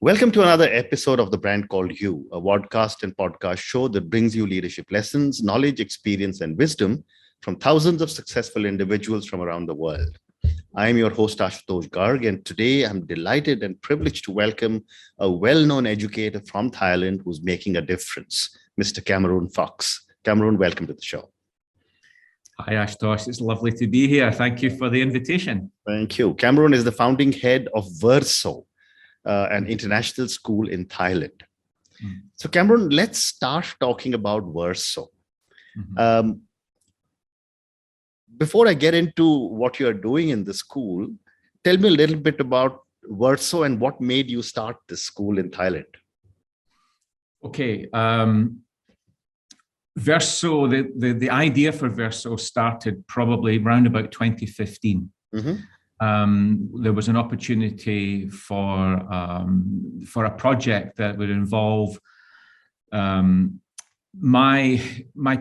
Welcome to another episode of The Brand Called You, a podcast and podcast show that brings you leadership lessons, knowledge, experience, and wisdom from thousands of successful individuals from around the world. I am your host, Ashutosh Garg, and today I'm delighted and privileged to welcome a well-known educator from Thailand who's making a difference, Mr. Cameron Fox. Cameron, welcome to the show. Hi, Ashutosh. It's lovely to be here. Thank you for the invitation. Thank you. Cameron is the founding head of VERSO, an international school in Thailand. So Cameron, let's start talking about VERSO. Before I get into what you're doing in the school, tell me a little bit about VERSO and what made you start this school in Thailand. Okay. VERSO, the idea for VERSO started probably around about 2015. There was an opportunity for a project that would involve my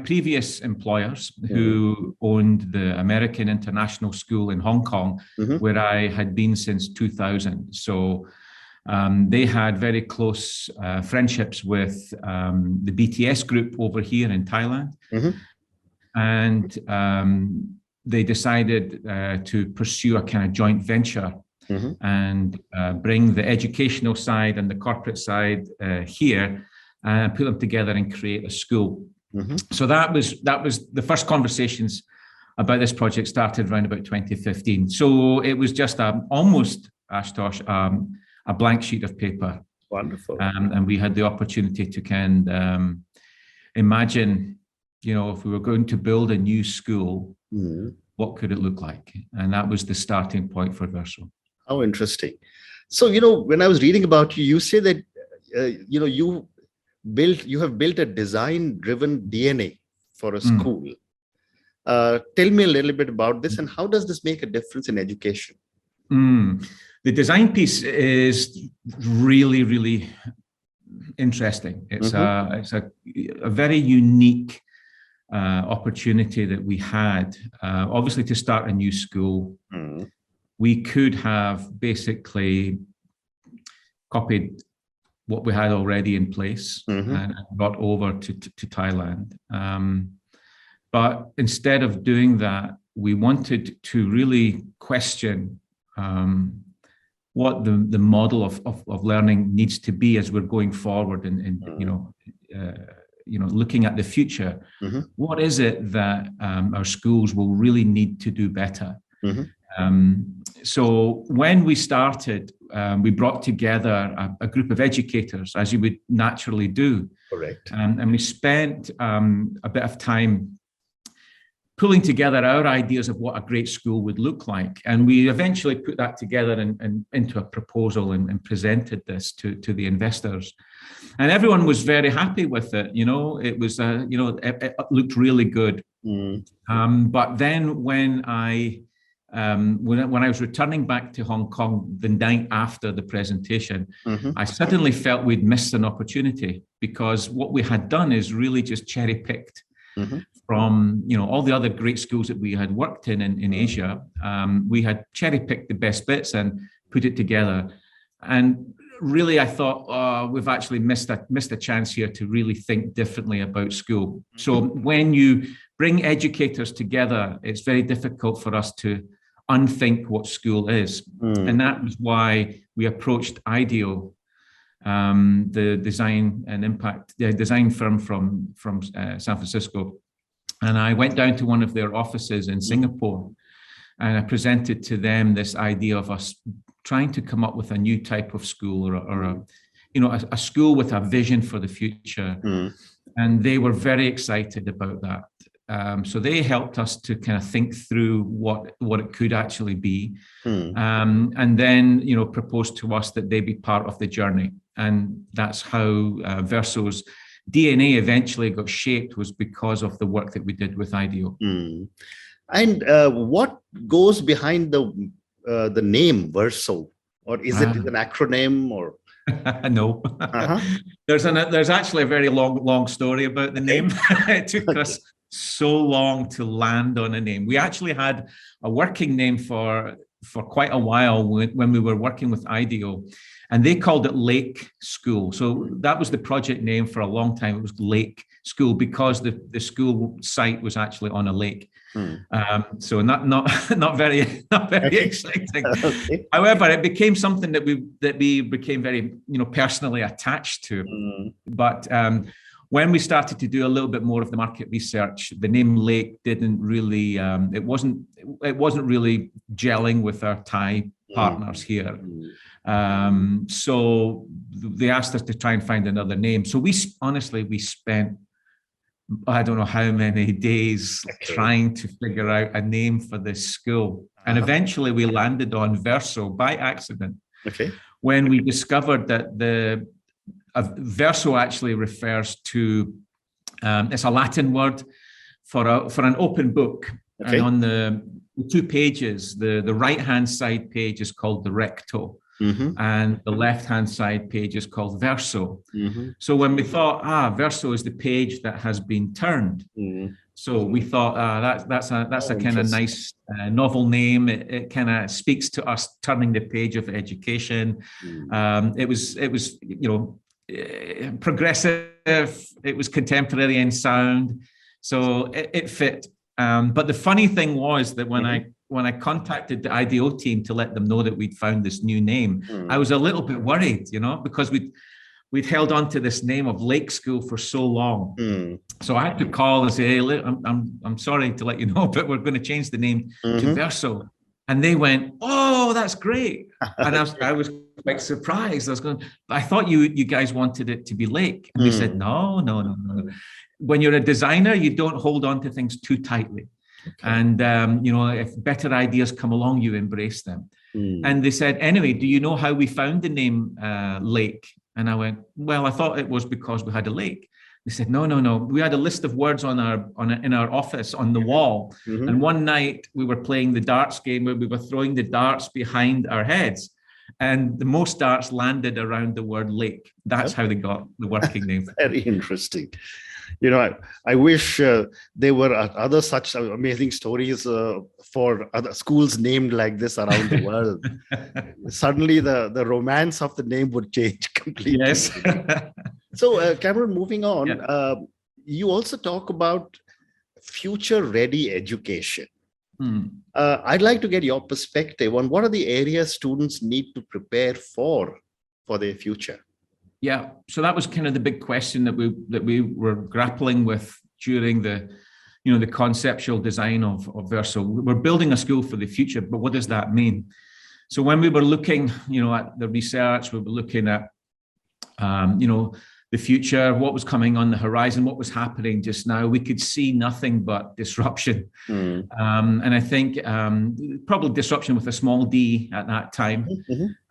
previous employers who owned the American International School in Hong Kong, where I had been since 2000. So they had very close friendships with the BTS group over here in Thailand. And they decided to pursue a kind of joint venture and bring the educational side and the corporate side here and put them together and create a school. So that was the first conversations about this project started around about 2015. So it was just almost, Ashutosh, a blank sheet of paper. Wonderful. And we had the opportunity to kind of imagine, if we were going to build a new school, what could it look like? And that was the starting point for VERSO. How interesting. So, when I was reading about you, you say that, you have built a design-driven DNA for a school. Tell me a little bit about this and how does this make a difference in education? The design piece is really, really interesting. It's a very unique opportunity that we had. Obviously, to start a new school, we could have basically copied what we had already in place and brought over to Thailand. But instead of doing that, we wanted to really question what the model of learning needs to be as we're going forward and looking at the future. What is it that our schools will really need to do better? So when we started, we brought together a group of educators, as you would naturally do. Correct. And we spent a bit of time pulling together our ideas of what a great school would look like. And we eventually put that together and into a proposal and presented this to the investors. And everyone was very happy with it. It was, it looked really good. But then when I was returning back to Hong Kong the night after the presentation, I suddenly felt we'd missed an opportunity because what we had done is really just cherry picked from all the other great schools that we had worked in Asia. We had cherry picked the best bits and put it together. And really, I thought we've actually missed a chance here to really think differently about school. So when you bring educators together, it's very difficult for us to unthink what school is. And that was why we approached IDEO, the design and impact design firm from San Francisco. And I went down to one of their offices in Singapore and I presented to them this idea of us trying to come up with a new type of school or a school with a vision for the future. And they were very excited about that. So they helped us to kind of think through what it could actually be. And then, proposed to us that they be part of the journey. And that's how VERSO's DNA eventually got shaped, was because of the work that we did with IDEO. And what goes behind the name VERSO? Or is it an acronym or? No. There's actually a very long story about the name. It took us so long to land on a name. We actually had a working name for quite a while when we were working with IDEO. and they called it Lake School. So that was the project name for a long time. It was Lake School because the school site was actually on a lake. So not very exciting. Okay. However, it became something that we became very personally attached to. But when we started to do a little bit more of the market research, the name Lake didn't really it wasn't really gelling with our Thai partners here. So they asked us to try and find another name. So we spent, I don't know how many days trying to figure out a name for this school. And eventually we landed on VERSO by accident. Okay. When we discovered that VERSO actually refers to, it's a Latin word for an open book. Okay. And on the 2 pages, the right-hand side page is called the recto. And the left-hand side page is called VERSO. So when we thought, VERSO is the page that has been turned. So we thought that's a kind of nice novel name. It kind of speaks to us turning the page of education. It was progressive. It was contemporary in sound, so it fit. But the funny thing was that when I contacted the IDO team to let them know that we'd found this new name, I was a little bit worried, because we'd held on to this name of Lake School for so long. So I had to call and say, hey, I'm sorry to let you know, but we're going to change the name to VERSO. And they went, oh, that's great. And I was quite surprised. I thought you guys wanted it to be Lake. And they said, no. When you're a designer, you don't hold on to things too tightly. Okay. And, if better ideas come along, you embrace them. And they said, anyway, do you know how we found the name Lake? And I went, well, I thought it was because we had a lake. They said, no. We had a list of words in our office on the wall. And one night we were playing the darts game where we were throwing the darts behind our heads. And the most darts landed around the word lake. That's how they got the working name. Very interesting. I wish there were other such amazing stories for other schools named like this around the world. Suddenly the romance of the name would change completely. Yes. So, Cameron, moving on, you also talk about future-ready education. I'd like to get your perspective on what are the areas students need to prepare for their future. Yeah, so that was kind of the big question that we were grappling with during the conceptual design of VERSO. We're building a school for the future, but what does that mean? So when we were looking, at the research, we were looking at, the future, what was coming on the horizon, what was happening just now, we could see nothing but disruption. And I think probably disruption with a small d at that time.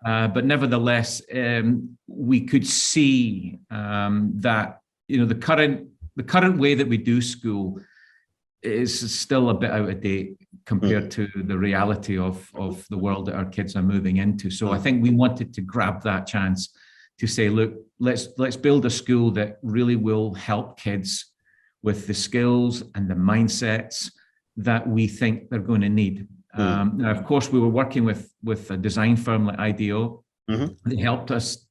But nevertheless, we could see that, the current way that we do school is still a bit out of date compared to the reality of the world that our kids are moving into. So I think we wanted to grab that chance to say, look, let's build a school that really will help kids with the skills and the mindsets that we think they're going to need. Now, of course, we were working with a design firm like IDO. They helped us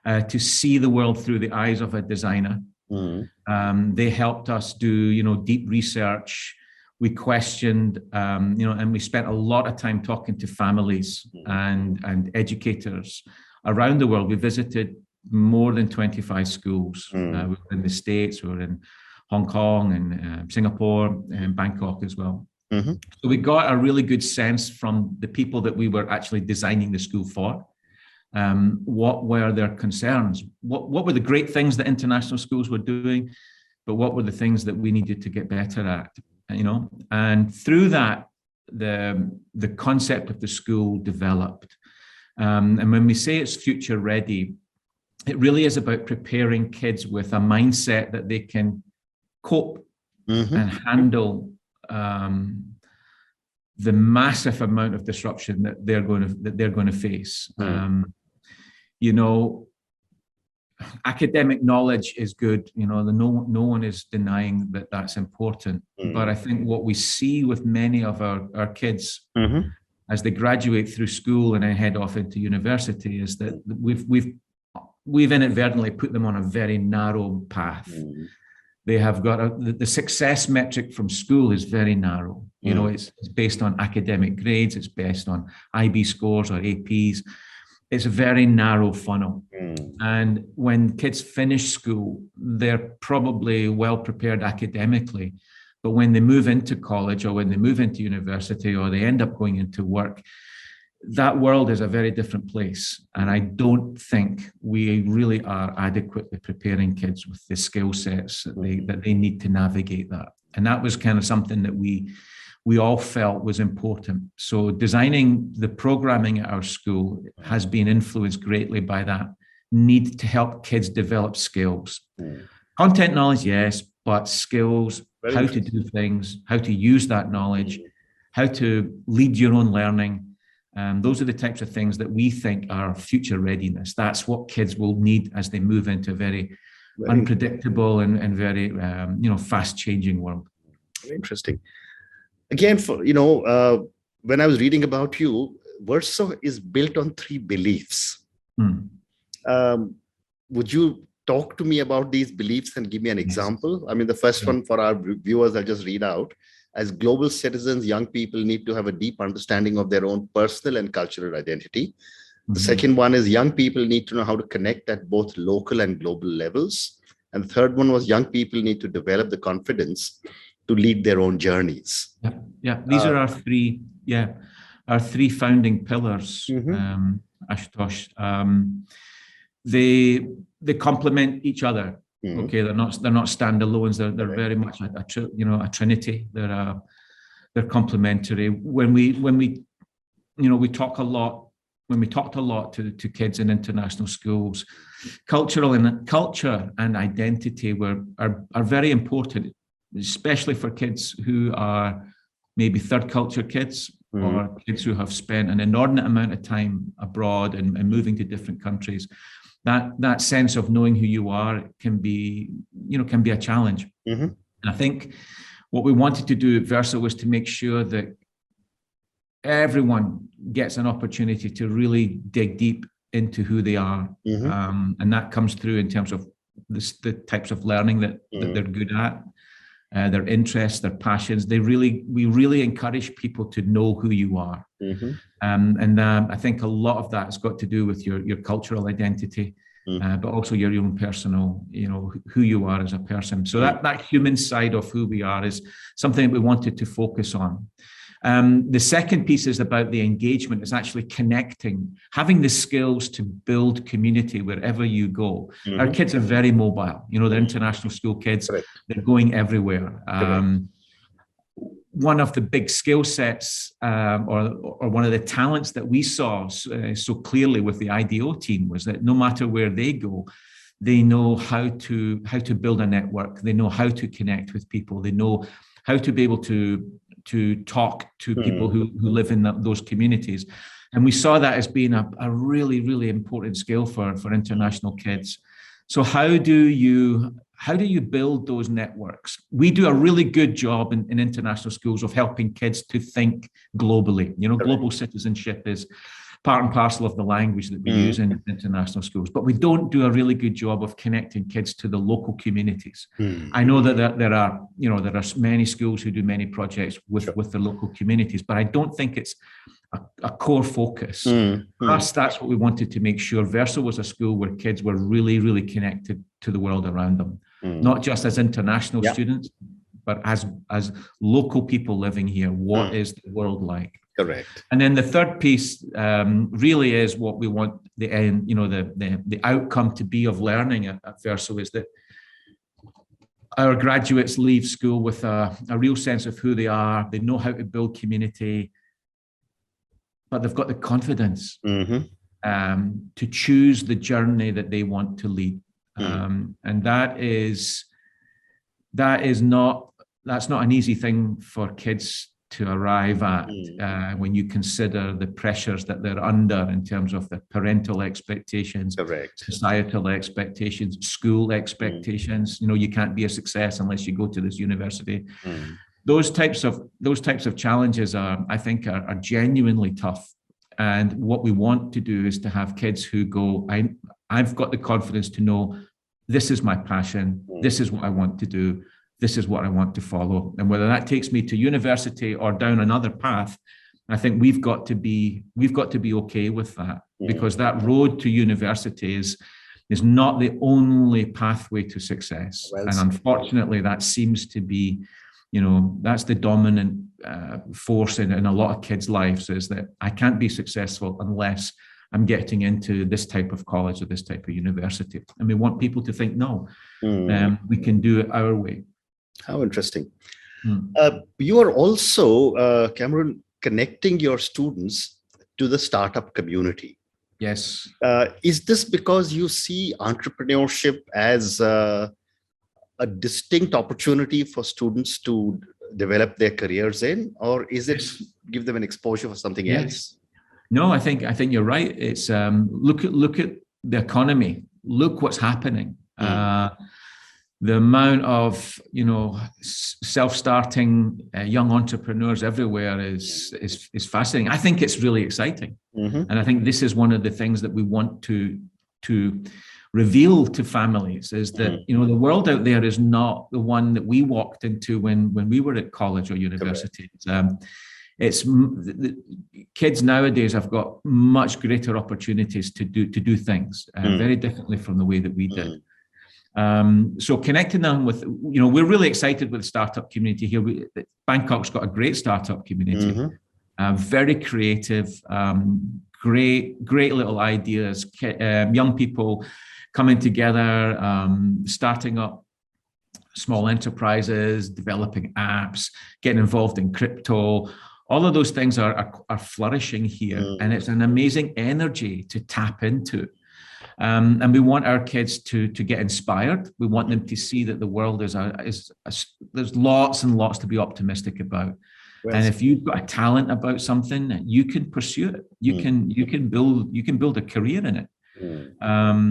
to see the world through the eyes of a designer. They helped us do, deep research. We questioned, and we spent a lot of time talking to families and educators around the world. We visited more than 25 schools. We were in the States, we were in Hong Kong and Singapore and Bangkok as well. So we got a really good sense from the people that we were actually designing the school for. What were their concerns? What were the great things that international schools were doing, but what were the things that we needed to get better at? And through that, the concept of the school developed. And when we say it's future ready, it really is about preparing kids with a mindset that they can cope and handle the massive amount of disruption that they're going to face. Academic knowledge is good. No one is denying that that's important. But I think what we see with many of our kids as they graduate through school and then head off into university is that we've inadvertently put them on a very narrow path. They have got the success metric from school is very narrow. You know, it's based on academic grades. It's based on IB scores or APs. It's a very narrow funnel. And when kids finish school, they're probably well prepared academically. But when they move into college or when they move into university or they end up going into work, that world is a very different place. And I don't think we really are adequately preparing kids with the skill sets that they need to navigate that. And that was kind of something that we all felt was important. So designing the programming at our school has been influenced greatly by that need to help kids develop skills. Content knowledge, yes, but skills, how to do things, how to use that knowledge, how to lead your own learning. Those are the types of things that we think are future readiness. That's what kids will need as they move into a very unpredictable and very fast changing world. Very interesting. Again, when I was reading about you, VERSO is built on 3 beliefs. Would you talk to me about these beliefs and give me an example? I mean, the first one for our viewers, I'll just read out. As global citizens, young people need to have a deep understanding of their own personal and cultural identity. The second one is young people need to know how to connect at both local and global levels. And the third one was young people need to develop the confidence to lead their own journeys. Yeah. These are our 3, our 3 founding pillars, Ashutosh. They complement each other. Okay, they're not standalones. They're very much a trinity. They're complementary. When we talk a lot. When we talked a lot to kids in international schools, culture and identity are very important, especially for kids who are maybe third culture kids or kids who have spent an inordinate amount of time abroad and moving to different countries. That sense of knowing who you are can be a challenge. And I think what we wanted to do at VERSO was to make sure that everyone gets an opportunity to really dig deep into who they are. And that comes through in terms of the types of learning that they're good at, their interests, their passions. We really encourage people to know who you are. I think a lot of that has got to do with your cultural identity, but also your own personal, who you are as a person. So that human side of who we are is something that we wanted to focus on. The second piece is about the engagement. It's actually connecting, having the skills to build community wherever you go. Our kids are very mobile. They're international school kids. They're going everywhere. One of the big skill sets or one of the talents that we saw so clearly with the IDO team was that no matter where they go, they know how to build a network. They know how to connect with people. They know how to be able to talk to people who live in those communities. And we saw that as being a really, really important skill for international kids. So how do you build those networks? We do a really good job in international schools of helping kids to think globally. Global citizenship is part and parcel of the language that we use in international schools, but we don't do a really good job of connecting kids to the local communities. I know that there are many schools who do many projects with the local communities, but I don't think it's a core focus. For us, that's what we wanted to make sure. VERSO was a school where kids were really, really connected to the world around them, not just as international students, but as local people living here. What is the world like? Correct. And then the third piece really is what we want the end, the outcome to be of learning at VERSO is that our graduates leave school with a real sense of who they are. They know how to build community, but they've got the confidence to choose the journey that they want to lead. And that's not an easy thing for kids to arrive at when you consider the pressures that they're under in terms of the parental expectations, societal expectations, school expectations. You can't be a success unless you go to this university. those types of challenges I think are genuinely tough. And what we want to do is to have kids who go, I've got the confidence to know this is my passion, this is what I want to do, this is what I want to follow. And whether that takes me to university or down another path, I think we've got to be okay with that, because that road to university is not the only pathway to success. And unfortunately, that seems to be, that's the dominant force in a lot of kids' lives, is that I can't be successful unless I'm getting into this type of college or this type of university. And we want people to think, no, we can do it our way. How interesting. You are also, Cameron, connecting your students to the startup community. Yes. Is this because you see entrepreneurship as a distinct opportunity for students to develop their careers in, or is it give them an exposure for something else? No, I think you're right. It's look at the economy. Look what's happening. The amount of self-starting young entrepreneurs everywhere is fascinating. I think it's really exciting, and I think this is one of the things that we want to reveal to families, is that the world out there is not the one that we walked into when we were at college or university. It's kids nowadays have got much greater opportunities to do things very differently from the way that we did. So connecting them with, we're really excited with the startup community here. Bangkok's got a great startup community, very creative, great little ideas, young people coming together, starting up small enterprises, developing apps, getting involved in crypto. All of those things are flourishing here, and it's an amazing energy to tap into. And we want our kids to get inspired. We want them to see that the world there's lots and lots to be optimistic about. And if you've got a talent about something, you can pursue it. You can build a career in it,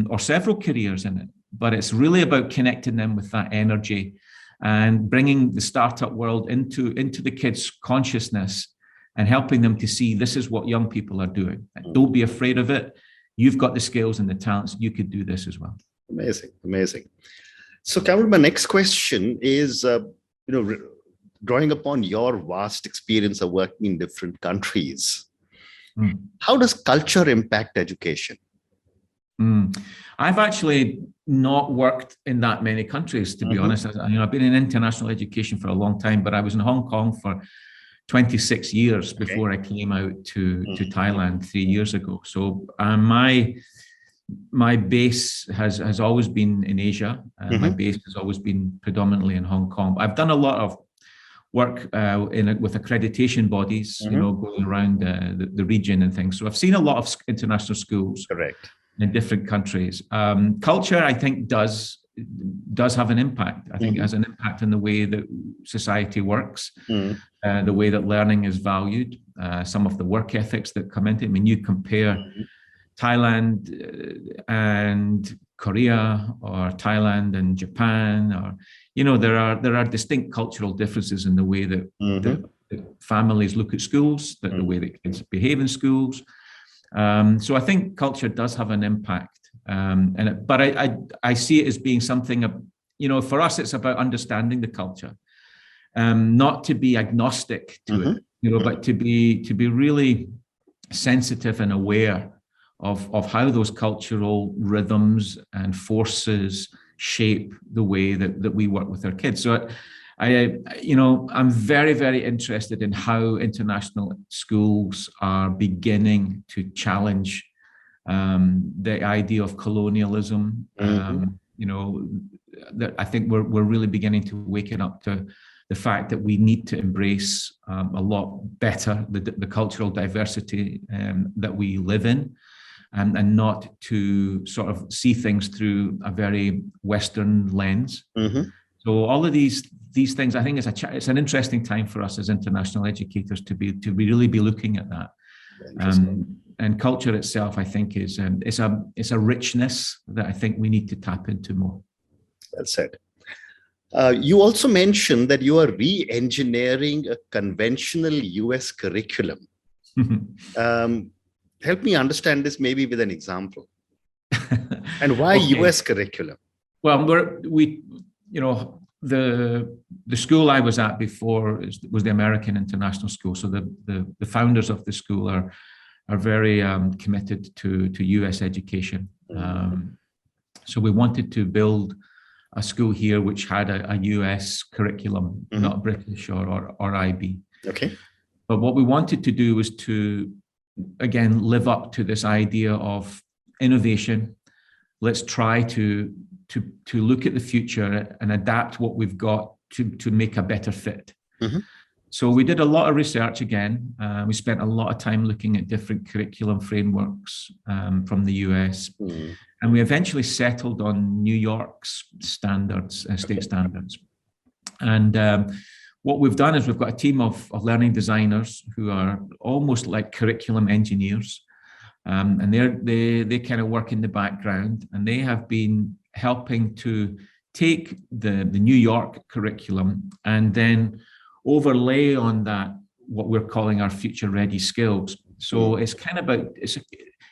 or several careers in it. But it's really about connecting them with that energy and bringing the startup world into the kids' consciousness and helping them to see this is what young people are doing. Don't be afraid of it. You've got the skills and the talents. You could do this as well. Amazing. So, Cameron, my next question is, drawing upon your vast experience of working in different countries, how does culture impact education? I've actually not worked in that many countries, to be honest. I've been in international education for a long time, but I was in Hong Kong for 26 years before I came out to Thailand 3 years ago. So my base has always been in Asia. My base has always been predominantly in Hong Kong. I've done a lot of work with accreditation bodies, going around the region and things. So I've seen a lot of international schools. Correct. In different countries. Culture, I think, does have an impact. I think it has an impact in the way that society works, the way that learning is valued, some of the work ethics that come into it. I mean, you compare Thailand and Korea, or Thailand and Japan, or there are distinct cultural differences in the way that families look at schools, the way that kids behave in schools. So I think culture does have an impact, but I see it as being something, for us, it's about understanding the culture, not to be agnostic to it, but to be really sensitive and aware of how those cultural rhythms and forces shape the way that we work with our kids. So I'm very, very interested in how international schools are beginning to challenge the idea of colonialism. That I think we're really beginning to waken up to the fact that we need to embrace a lot better the cultural diversity that we live in, and not to sort of see things through a very Western lens. So all of these things, I think it's an interesting time for us as international educators to really be looking at that. And culture itself, I think, is a richness that I think we need to tap into more. Well said. You also mentioned that you are re-engineering a conventional US curriculum. Help me understand this maybe with an example. And why Okay. US curriculum? Well, the school I was at before was the American International School. So the founders of the school are very committed to US education. So we wanted to build a school here which had a US curriculum, not British or IB. Okay. But what we wanted to do was to, again, live up to this idea of innovation. Let's try to look at the future and adapt what we've got to make a better fit. So we did a lot of research again. We spent a lot of time looking at different curriculum frameworks from the US. And we eventually settled on New York's standards, state standards. And what we've done is we've got a team of learning designers who are almost like curriculum engineers. And they kind of work in the background, and they have been helping to take the New York curriculum and then overlay on that what we're calling our future ready skills. So it's kind of about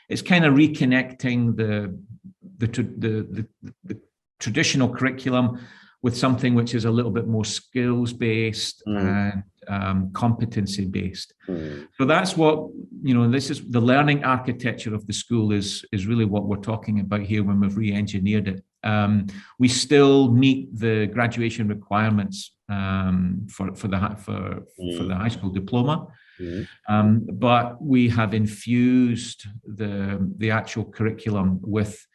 it's kind of reconnecting the traditional curriculum with something which is a little bit more skills based and competency based. So that's what, this is the learning architecture of the school is really what we're talking about here when we've re-engineered it. We still meet the graduation requirements for the high school diploma, but we have infused the actual curriculum with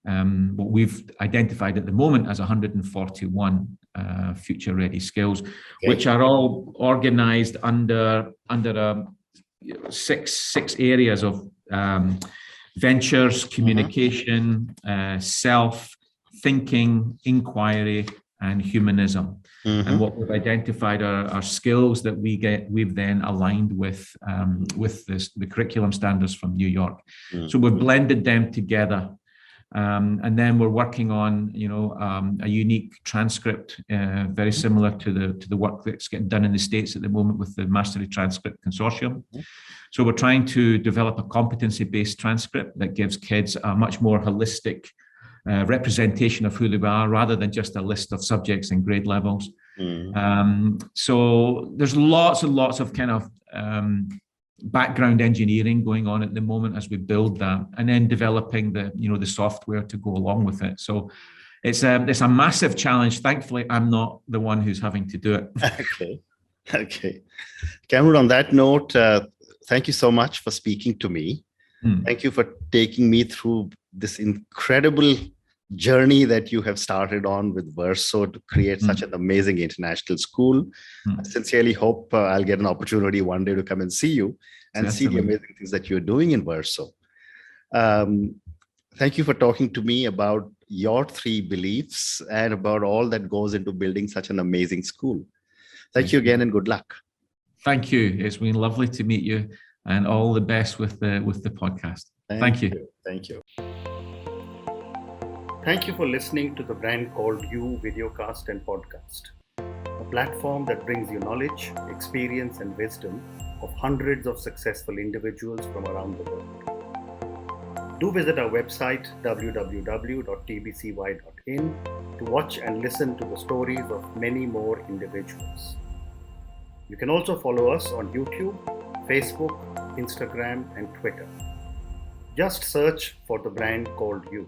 what we've identified at the moment as 141 future ready skills, which are all organized under six areas of ventures, communication, self, thinking, inquiry, and humanism. And what we've identified are skills that we've then aligned with the curriculum standards from New York. So we've blended them together. And then we're working on, a unique transcript, very similar to the work that's getting done in the States at the moment with the Mastery Transcript Consortium. So we're trying to develop a competency-based transcript that gives kids a much more holistic representation of who they are, rather than just a list of subjects and grade levels. So there's lots and lots of kind of background engineering going on at the moment as we build that, and then developing the software to go along with it. So it's a massive challenge. Thankfully, I'm not the one who's having to do it. Okay. Cameron, on that note, thank you so much for speaking to me. Thank you for taking me through this incredible journey that you have started on with VERSO to create such an amazing international school. I sincerely hope I'll get an opportunity one day to come and see you and see the amazing things that you're doing in VERSO. Thank you for talking to me about your 3 beliefs and about all that goes into building such an amazing school. Thank you again, and good luck. Thank you. It's been lovely to meet you, and all the best with the podcast. Thank you. Thank you. Thank you for listening to the Brand Called You videocast and podcast, a platform that brings you knowledge, experience, and wisdom of hundreds of successful individuals from around the world. Do visit our website www.tbcy.in to watch and listen to the stories of many more individuals. You can also follow us on YouTube, Facebook, Instagram, and Twitter. Just search for the Brand Called You.